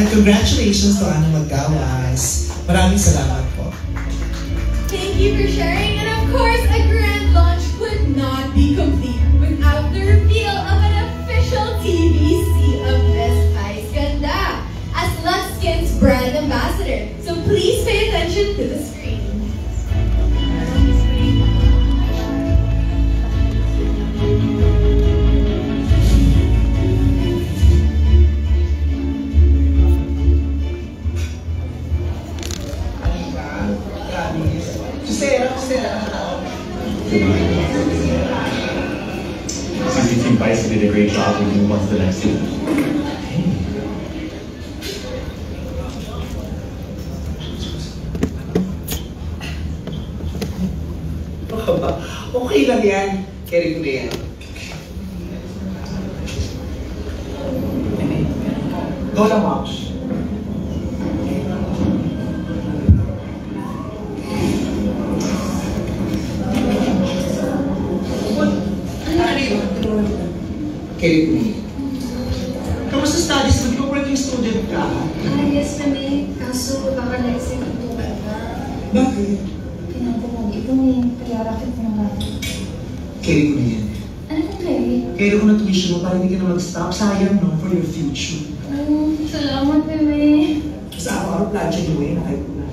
Congratulations to Ana Magawas. Maraming salamat po. Thank you for sharing, and of course, a grand launch would not be complete without the reveal of an official TVC of Miss Thais Ganda as Lux Skin's brand ambassador. So please pay attention to the screen. CCTV Vice did a great job. We move on to the next thing. Okay lang yan. Carry ko na yan. Go lang, Moms. Carry ko na yan. Kamusta studies? Nag-working student ka? Yes kami. Kaso kakalasin ito ka. Bakit? Pinapumagi ito eh. Kaya racket mo na natin. Carry ko na yan. Ano kung carry? Carry ko na tuition mo para hindi ka na mag-stop. Sayang, no? For your future. Salamat, Meme. Sa araw-araw plancha niyo eh. Nakay ko na.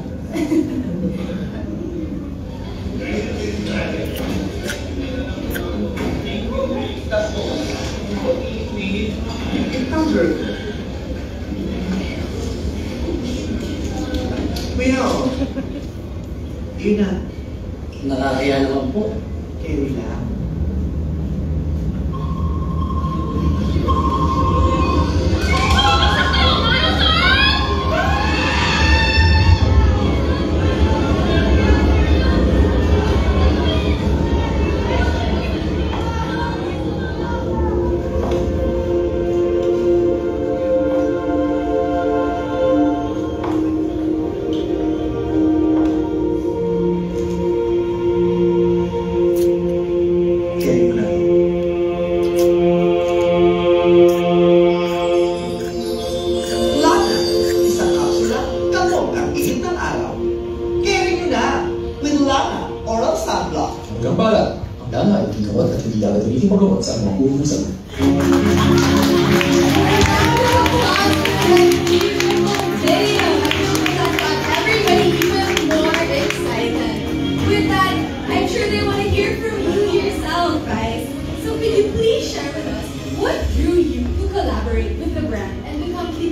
Well, yun na. Nakakaya naman po. Carry lang.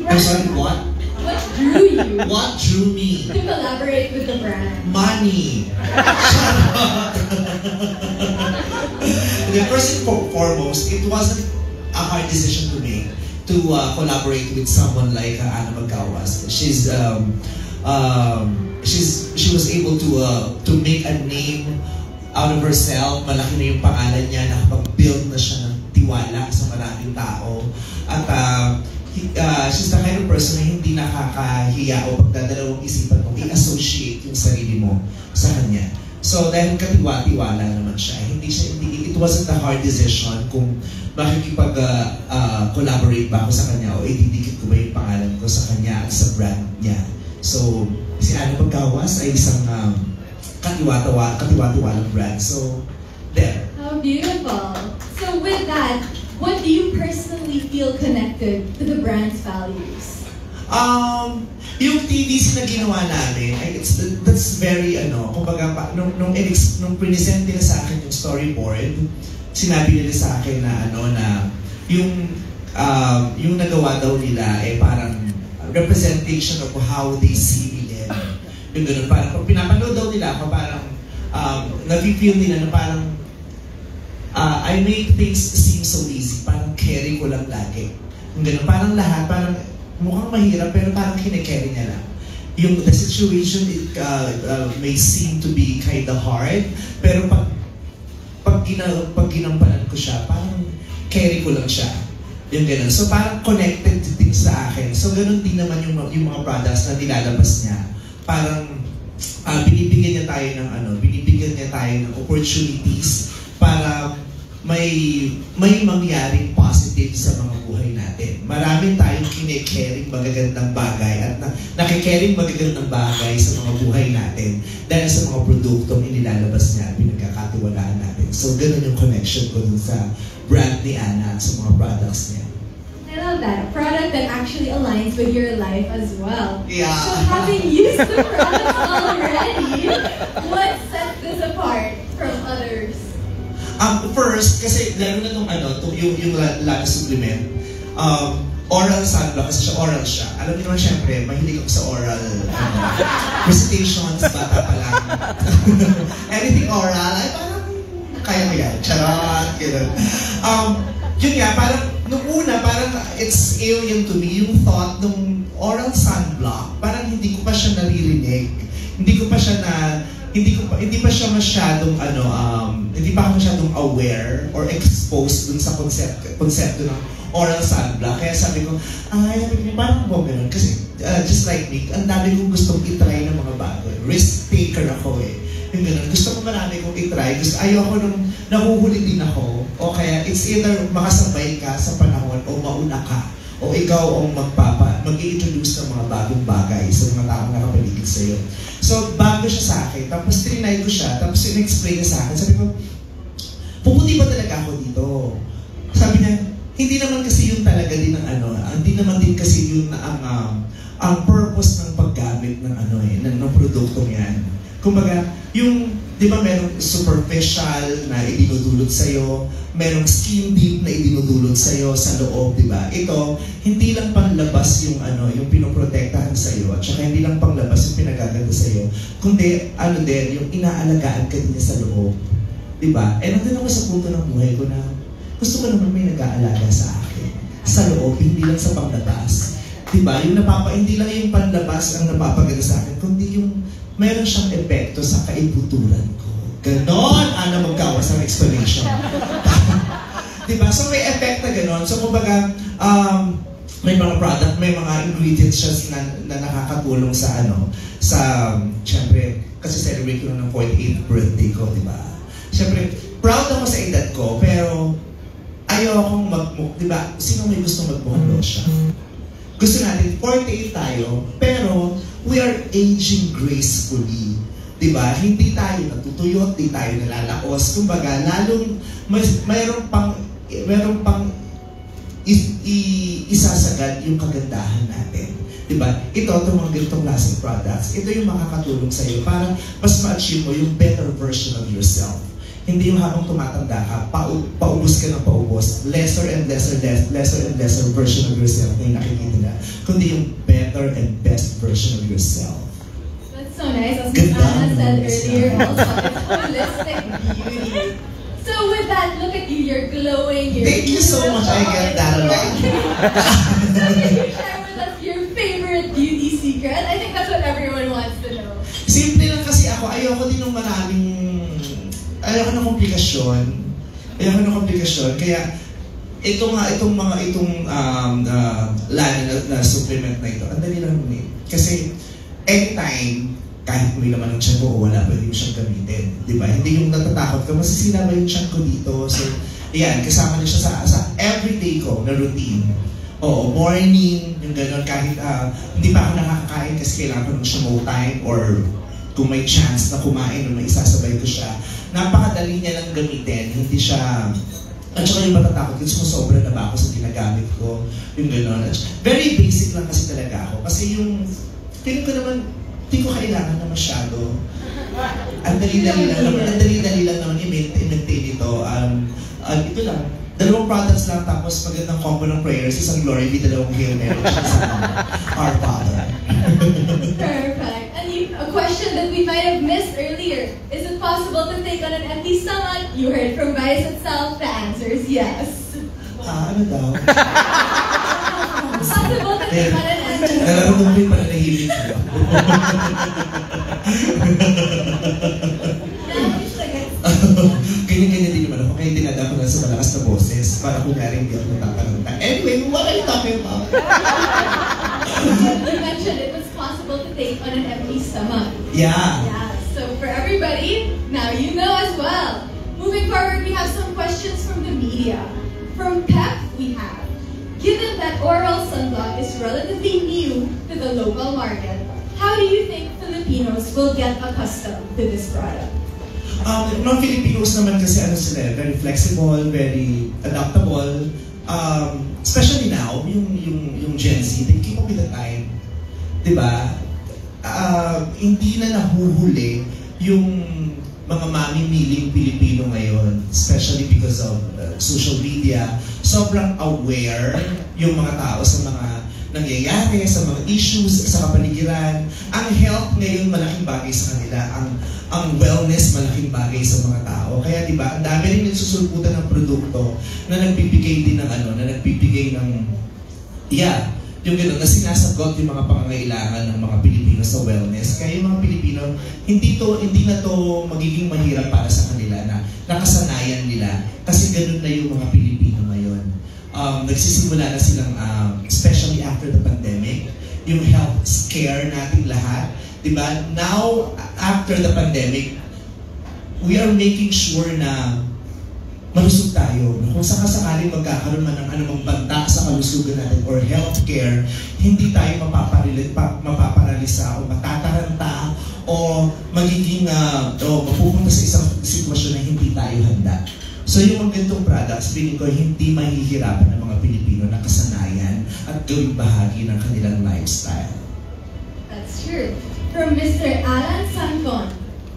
I'm sorry, what? What drew you? What drew me? To collaborate with the brand? Money. First and foremost, it wasn't a hard decision to make to collaborate with someone like Ana Magawas. She was able to make a name out of herself. Malaki na yung pangalan niya, nakapag-build na siya ng tiwala sa maraming tao. At she's the kind of person na hindi nakakahiya o pagdadalawang isipan mo i-associate yung sarili mo sa kanya. So dahil katiwa-tiwala naman siya, it wasn't a hard decision kung makikipag-collaborate ba ako sa kanya o ididikit ko ba yung pangalan ko sa kanya at sa brand niya. So si Ana Magawas ay isang katiwa-tiwalang brand. So there. How beautiful. So with that, what do you personally feel connected to the brand's values? yung TVC na ginawa namin, that's very kumbaga, nung present nila sa akin yung storyboard, sinabi nila sa akin na yung nagawa daw nila parang representation of how they see me. Yung ganun, parang pag pinapanood daw nila ako, parang nafe-feel nila na parang I make things seem so easy, parang carry ko lang lagi. Yung ganun, parang lahat, parang mukhang mahirap pero parang kine-carry niya lang. The situation may seem to be kind of hard, pero pag ginampanan ko siya, parang carry ko lang siya. Yung ganun. So parang connected din sa akin. So ganun din naman yung mga products na nilalabas niya. Parang binibigyan niya tayo ng opportunities para may mangyaring positive sa mga buhay natin. Maraming tayong kine-caring magagandang bagay at nakikaring magagandang bagay sa mga buhay natin dahil sa mga produktong inilalabas niya at pinagkakatiwalaan natin. So, ganun yung connection ko dun sa brand ni Ana at sa mga products niya. I love that. A product that actually aligns with your life as well. Yeah. So having used the product already, what sets this apart from others? First, kasi lalo na yung Lana supplement, oral sunblock, kasi siya oral siya. Alam niyo naman syempre, mahilig ako sa oral presentations, bata pa lang. Anything oral, ay parang kaya ko yan. Charot, gano'n. Yun nga, parang nung una, parang it's alien to me, yung thought nung oral sunblock, parang hindi ko pa siya naririnig. Hindi pa siya masyadong hindi pa ako masyadong aware or exposed dun sa konsepto ng oral sunblock. Kaya sabi ko, parang ba ganun? Kasi just like me, ang dami kong gustong itry ng mga bago. Risk taker ako Yung ganun. Gusto ko marami kong itry. Ayoko nung nahuhuli din ako. O kaya it's either makasabay ka sa panahon o mauna ka. O ikaw ang mag-i-introduce ng mga bagong bagay sa mga taong nakapaligid sa'yo. So, bago siya sa akin. Tapos, trinay ko siya. Tapos, in-explain niya sa akin. Sabi ko, puputi ba talaga ako dito? Sabi niya, hindi naman kasi yun talaga din ang hindi naman din kasi yun ang purpose ng paggamit ng ng produktong yan. Kumbaga, di ba merong superficial na idinudulot sa'yo, merong skin deep na idinudulot sa'yo sa loob, di ba? Ito, hindi lang panglabas yung pinoprotektahan sa'yo, at saka hindi lang panglabas yung pinagaganda sa'yo, kundi, yung inaalagaan ka din sa loob. Di ba? Nandun ako sa punto ng buhay ko na gusto ko naman may nag-aalaga sa akin. Sa loob, hindi lang sa panglabas. Di ba? Hindi lang yung panlabas ang napapaganda sa akin, kundi yung mayroon siyang epekto sa kaibuturan ko. Ganon, magkawas ng explanation. Diba? So may effect na ganon. So kumbaga, may mga product, may mga ingredients siya na nakakatulong sa syempre, kasi celebrate ko ng 48th birthday ko, diba? Syempre, proud ako sa edad ko, pero ayokong diba? Sino may gusto magmukhang lotion? Gusto natin, 48 tayo, pero we are aging gracefully. Diba? Hindi tayo natutuyot, hindi tayo nalalakos. Kumbaga, lalong mayroon pang isasagad yung kagandahan natin. Diba? Itong mga ganitong klaseng products, ito yung makakatulong sa'yo para mas ma-achieve mo yung better version of yourself. Hindi yung habang tumatanda ka, paubos ka ng paubos, lesser and lesser version of yourself na yung nakikita na, kundi yung better and best version of yourself. That's so nice. As Anna said earlier, also, it's holistic beauty. So with that, look at you, you're glowing. Thank you so much, I get that a lot. So can you share with us your favorite beauty secret? I think that's what everyone wants to know. Simple lang kasi ako, ayoko din ng ayoko ng komplikasyon. Kaya itong Lana na supplement na ito, ang dali lang naman. Kasi anytime, kahit may laman ng tiyan ko o wala, pwede mo siyang gamitin. Diba? Hindi yung natatakot ka, masisira ba yung tiyan ko dito? So, yan, kasama na siya sa everyday ko na routine. Oo, morning, yung gano'n, kahit hindi pa ako nakakakain kasi kailangan ko ng siya mo time or kung may chance na kumain o may isasabay ko siya. Napakadali niya lang gamitin, hindi siya, at saka yung matatakot, kasi sobra na ba ako sa ginagamit ko, yung gano'n. Very basic lang kasi talaga ako, kasi yung feeling ko naman, hindi ko kailangan na masyado. Ang dali-dali lang naman i-maintain ito. Ito lang, 2 products lang, tapos magandang combo ng prayers, isang Glory Be, 2 Hail Mary, isang Our Father. Perfect. And a question that we might have missed earlier. Is it possible to take on an empty stomach? You heard from Vice itself, the answer is yes. Ano daw? Possible to take on an empty stomach. Nararamdaman ko yung pananahimik ko. Ganyan-ganyan din naman ako, kaya dinada ko na sa malakas na boses para kung galing di ako natataranta. Anyway, what are you talking about? You mentioned it was possible to take on an empty stomach. Yeah. Yeah. So for everybody, now you know as well. Moving forward, we have some questions from the media. From Pep, we have, given that oral sunblock is relatively new to the local market, how do you think Filipinos will get accustomed to this product? Mga Filipinos naman kasi sila, very flexible, very adaptable. Especially now, yung Gen Z, they keep up with the time. Diba? Hindi na nahuhuli yung mga mamimiling Pilipino ngayon, especially because of social media. Sobrang aware yung mga tao sa mga nangyayari, sa mga issues sa kapaligiran. Ang health ngayon malaking bagay sa kanila. Ang wellness malaking bagay sa mga tao. Kaya diba, ang dami rin nagsusulputan ng produkto na nagbibigay din ng na nagbibigay ng yung gano'n, na sinasagot yung mga pangangailangan ng mga Pilipino sa wellness. Kaya yung mga Pilipino, hindi na to magiging mahirap para sa kanila na nakasanayan nila. Kasi gano'n na yung mga Pilipino ngayon. Nagsisimula na silang, especially after the pandemic, yung health scare natin lahat. Diba? Now, after the pandemic, we are making sure na malusog tayo. Kung sakasakaling magkakaroon man ng anumang banta sa kalusugan natin or healthcare, hindi tayo mapaparalisa o matataranta o magiging mapupunta sa isang sitwasyon na hindi tayo handa. So yung mga ganitong products, feeling ko hindi mahihirapan ng mga Pilipino na kasanayan at gawing bahagi ng kanilang lifestyle. That's true. From Mr. Alan Sancon,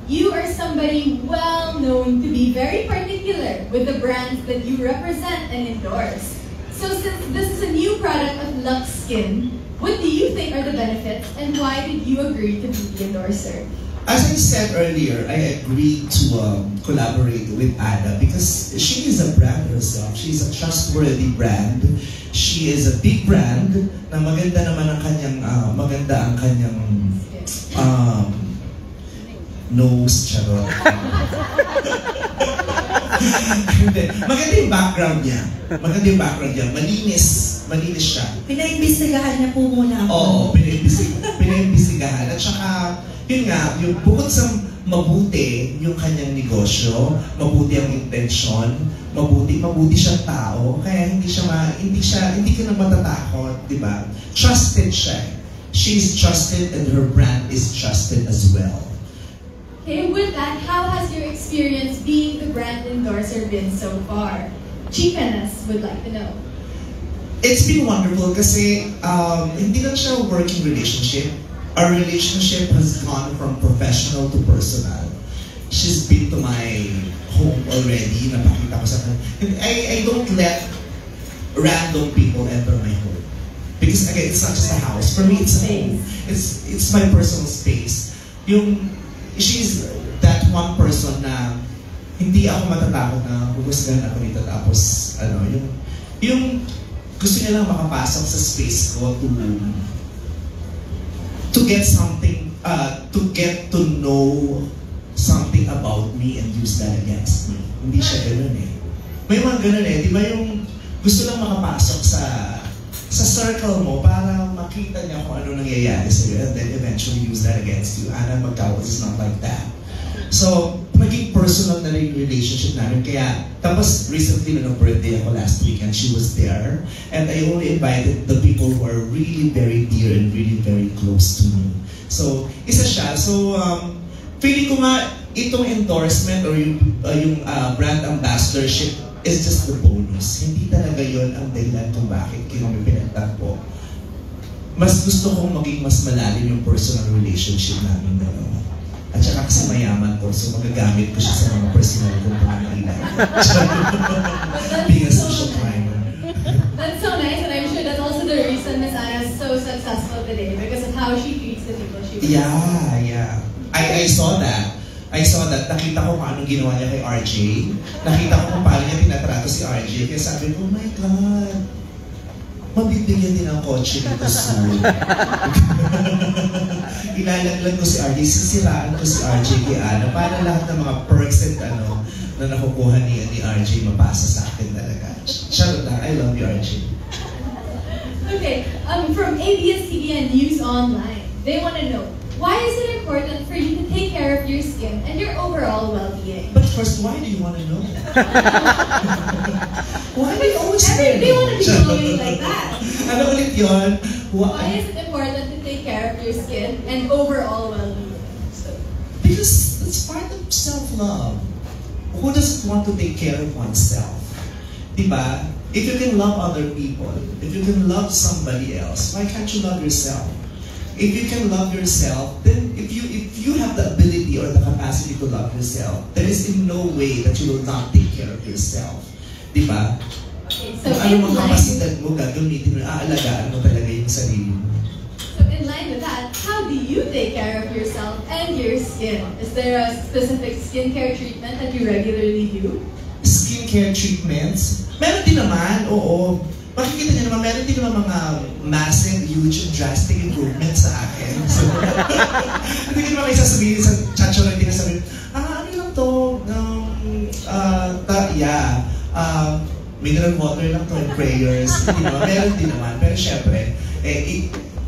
you are somebody well known to be very particular with the brands that you represent and endorse. So since this is a new product of Lux Skin, what do you think are the benefits and why did you agree to be the endorser? As I said earlier, I agreed to collaborate with Ada because she is a brand herself. She's a trustworthy brand. She is a big brand na maganda naman ang kanyang nose, charot. Maganda yung background niya. Malinis siya. Pinaimbestigahan niya po muna ako. Oo, pinaimbestigahan. At saka, yun nga, yung bukod sa mabuti yung kanyang negosyo, mabuti ang intensyon, mabuti siyang tao, kaya hindi ka na matatakot, di ba? Trusted siya. She's trusted and her brand is trusted as well. Okay, with that, how has your experience being the brand endorser been so far? Chicanas would like to know. It's been wonderful kasi hindi lang siya a working relationship. Our relationship has gone from professional to personal. She's been to my home already. Napakita ko sa kanya. I don't let random people enter my home. Because again, it's not just a house. For me, it's a home. It's my personal space. She's that one person na hindi ako matatakot na humusgahan ako dito tapos yung gusto niya lang makapasok sa space ko to get something, to get to know something about me and use that against me. Hindi siya ganun eh. May mga ganun eh, di ba yung gusto lang makapasok sa circle mo para makita niya kung ano nangyayari sa'yo and then eventually use that against you. Ana Magkawad is not like that. So, naging personal na rin yung relationship namin. Kaya, tapos recently na birthday ako last weekend, she was there. And I only invited the people who are really very dear and really very close to me. So, isa siya. So, feeling ko nga, itong endorsement or yung brand ambassadorship is just the bonus. Hindi talaga yon ang dahilan kung bakit kami pinagtagpo. mas gusto kong maging mas malalim yung personal relationship namin dalawa. At saka kasi mayaman ko, so magagamit ko siya sa mga personal kong pangangailangan. Being a social climber. That's so nice, and I'm sure that's also the reason Miss Anna is so successful today, because of how she treats the people she works with. Yeah. I saw that. Nakita ko kung anong ginawa niya kay RJ. Nakita ko kung paano niya tinatrato si RJ. Kaya sabi ko, oh my God, mabibigyan din ang kotse nito soon. Ilalaglag ko si RJ, sisiraan ko si RJ kay Ana para lahat ng mga perks and na nakukuha ni RJ mapasa sa akin talaga. Charot lang, I love you, RJ. Okay, from ABS-CBN News Online, they want to know, why is it important for you to take care of your skin and your overall well-being? But first, why do you want to know? Why do you always They want to be glowing like that. Ano ulit yun? Why is it important to take care of your skin and overall well-being? Because it's part of self-love. Who doesn't want to take care of oneself? Diba? If you can love other people, if you can love somebody else, why can't you love yourself? If you can love yourself, then if you have the ability or the capacity to love yourself, there is in no way that you will not take care of yourself. Diba? Okay, so kung ano mga kapasidad mo, gagamitin mo, aalagaan mo talaga yung sarili mo. So in line with that, how do you take care of yourself and your skin? Is there a specific skincare treatment that you regularly do? Skincare treatments? Meron din naman, oo. Makikita niyo naman, meron din naman mga massive, huge, drastic improvements sa akin. So, hindi ko naman kayo sasabihin sa chacho lang din sabihin, ano lang to? Mineral water lang to and prayers. Hindi naman, meron din naman. Pero syempre,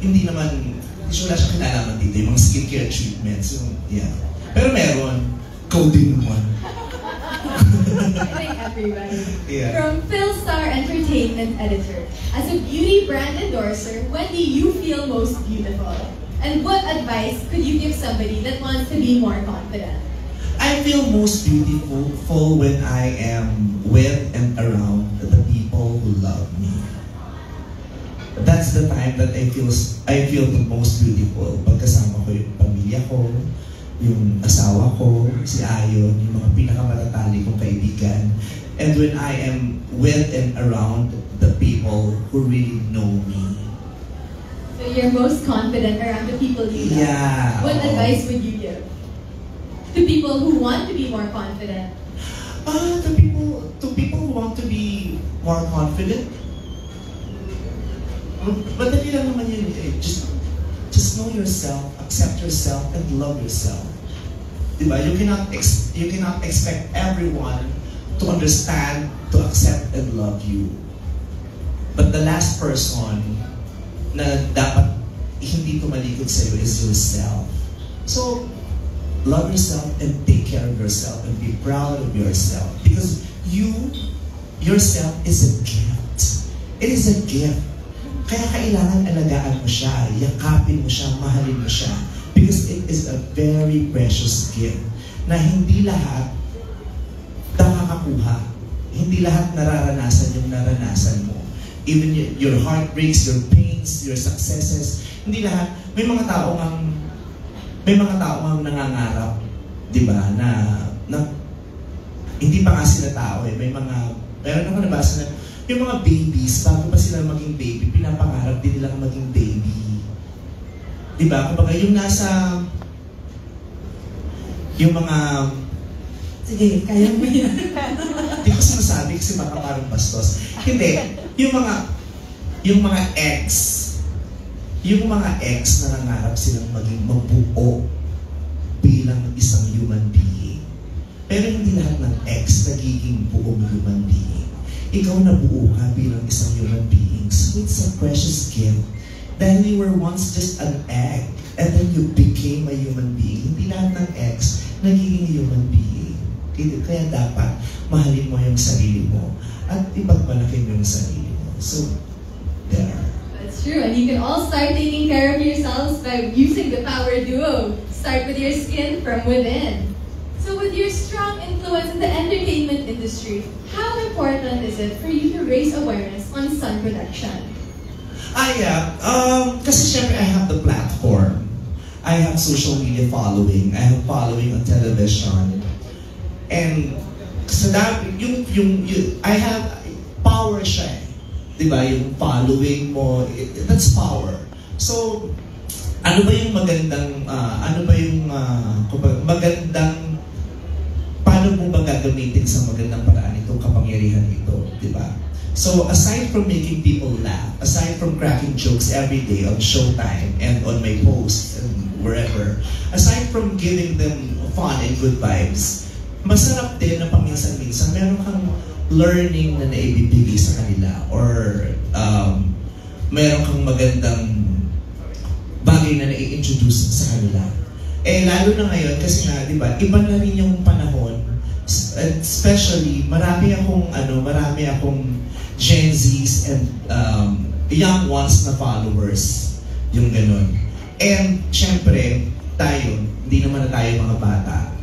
hindi naman, wala siyang kinalaman dito, yung mga skincare treatments. So, yeah. Pero meron, coding naman. I think everybody. Yeah. From Philstar Entertainment Editor, as a beauty brand endorser, when do you feel most beautiful? And what advice could you give somebody that wants to be more confident? I feel most beautiful when I am with and around the people who love me. That's the time that I feel the most beautiful. Pagkasama ko yung pamilya ko, yung asawa ko, si Ayon, yung mga pinakamatatali kong kaibigan. And when I am with and around the people who really know me. So you're most confident around the people you love. Yeah. What advice would you give to people who want to be more confident? To people who want to be more confident, madali lang naman yun eh. Just know yourself, accept yourself, and love yourself. Diba? You cannot expect everyone to understand, to accept, and love you. But the last person na dapat hindi tumalikod sa'yo is yourself. So, love yourself and take care of yourself and be proud of yourself. Because yourself is a gift. It is a gift. Kaya kailangan alagaan mo siya, yakapin mo siya, mahalin mo siya. Because it is a very precious gift na hindi lahat nakakakuha. Hindi lahat nararanasan yung naranasan mo. Even your heartbreaks, your pains, your successes, hindi lahat. May mga tao ang nangangarap, di ba, na hindi pa nga sila tao eh. Meron ako nabasa na yung mga babies, bago pa sila maging baby, pinapangarap din nilang maging baby. Diba? Kapag yung mga... Sige, kaya mo yan. Hindi ko sinasabi kasi baka parang bastos. Hindi. Yung mga ex na nangarap silang maging mabuo bilang isang human being. Pero hindi lahat ng ex nagiging buong human being. Ikaw nabuo ka bilang isang human being. So it's a precious gift. Dahil you were once just an egg and then you became a human being. Hindi lahat ng ex nagiging human being. Kaya dapat mahalin mo yung sarili mo at ipagmalaki mo yung sarili mo. So, there. That's true, and you can all start taking care of yourselves by using the Power Duo. Start with your skin from within. So with your strong influence in the entertainment industry, how important is it for you to raise awareness on sun protection? Kasi syempre I have the platform. I have social media following. I have following on television. And sa I have power siya eh. Diba? Yung following mo, that's power. So, ano ba yung magandang, paano mo ba gagamitin sa magandang paraan itong kapangyarihan ito, diba? So, aside from making people laugh, aside from cracking jokes every day on Showtime and on my posts and wherever, aside from giving them fun and good vibes, masarap din na paminsan-minsan meron kang learning na naibibigay sa kanila or meron kang magandang bagay na nai-introduce sa kanila. Eh, lalo na ngayon, kasi nga, di ba, iba na rin yung panahon. Especially, marami akong Gen Zs and young ones na followers. Yung ganun. And, syempre, tayo, hindi naman na tayo mga bata.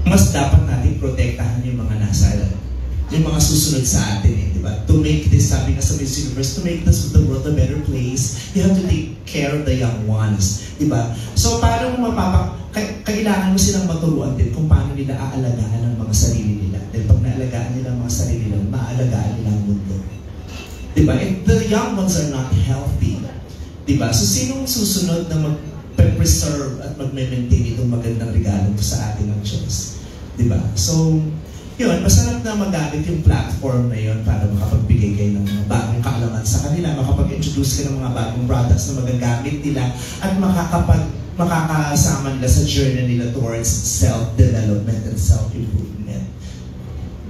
Mas dapat natin protektahan yung mga yung mga susunod sa atin, di ba? To make this, sabi nga sa Miss Universe, to make this the world a better place, you have to take care of the young ones, di ba? So, paano kailangan mo silang maturuan din kung paano nila aalagaan ang mga sarili nila. Dahil pag naalagaan nila ang mga sarili nila, maaalagaan nila ang mundo. Di ba? And the young ones are not healthy. Di ba? So, sinong susunod na mag-preserve at mag-maintain itong magandang regalo sa atin ng Diyos? Di ba? So, yun, masarap na magamit yung platform na yun para makapagbigay kayo ng mga bagong kaalaman sa kanila, makapag-introduce ka ng mga bagong products na magagamit nila at makakasama nila sa journey nila towards self-development and self-improvement.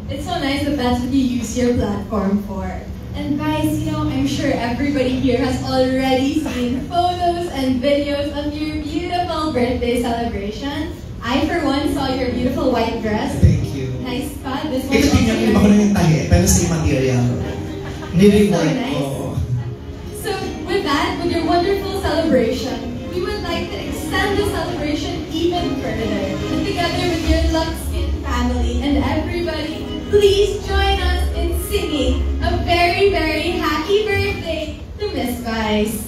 It's so nice that that's what you use your platform for. And guys, you know, I'm sure everybody here has already seen photos and videos of your beautiful birthday celebration. I, for one, saw your beautiful white dress. Thank you. Nice spot. This one Ito din yung iba ko na yung tahi, pero same material. Nireward ko. So, with that, with your wonderful celebration, we would like to extend the celebration even further. And together with your Luxkin family and everybody, please join us in singing a very, very happy birthday to Miss Vice.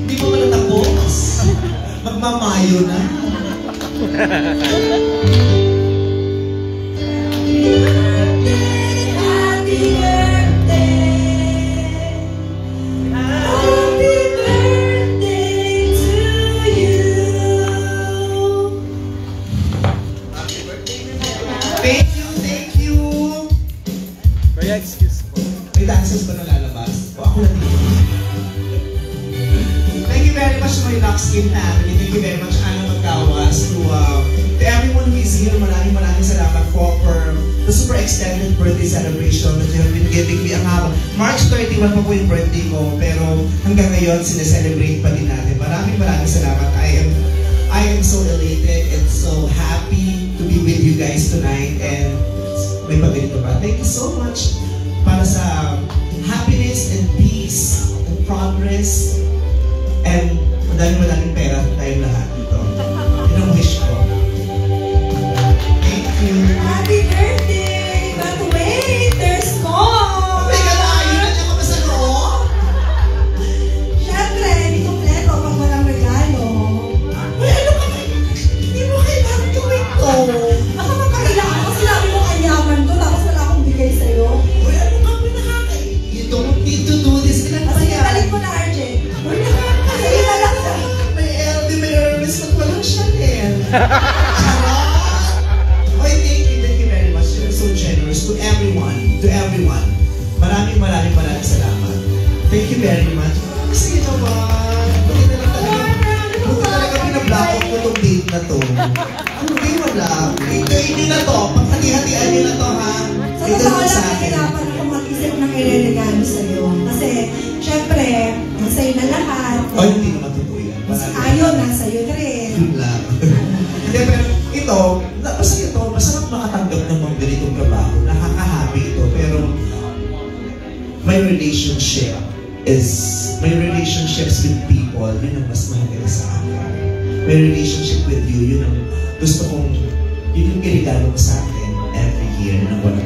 Hindi ko pala tapos. Magmamayo na. Thank you. Kaya excuse po. May dances ba na lalabas? O ako na dito? Thank you very much my Luxkin family. Thank you very much Ana Magkawas to everyone who is here. Maraming salamat po for the super extended birthday celebration that you have been giving me. March 31 pa po yung birthday ko, pero hanggang ngayon sineselebrate pa din natin. Maraming salamat. I am so elated and so happy to be with you guys tonight, and may pagdito pa. Thank you so much para sa happiness and peace and progress and madaming pera tayong lahat dito. Yun ang wish ko. Thank you. Happy birthday! But wait, there's more! May kalayo na niya ka pa sa loob? Siyempre, hindi kompleto pag walang regalo. Uy, ano ka ba? Hindi mo kailangan gawin to. Ako magkakailangan ko, sinabi mo kanyaman to, tapos wala akong bigay sa'yo. Uy, ano ka ba nakakain? You don't need to do this. Ilan pa Sige, yan? balik mo na, RJ. Sige na lang sa... May LD, may Hermes, at walang Chanel. Charot! Oy, thank you very much. You're so generous to everyone. Maraming salamat. Thank you very much. Kasi naman, buti talaga pinablock out ko itong date na to. Hindi, wala. Hindi na to. Paghati-hatian nyo na to, ha? Sa Ito totoo lang sa lang, akin. hirapan ako mag-isip ng ireregalo sa'yo. Kasi, syempre, nasa'yo na lahat. Oy, hindi naman totoo yan. Ayaw, nasa'yo na rin. Yun lang. Hindi, pero ito, masarap makatanggap ng mga ganitong trabaho. Nakaka-happy ito, pero my relationships with people, yun ang mas mahalaga sa akin. My relationship with you, yun ang gusto kong, yun yung irigalo ko sa akin every year ng walang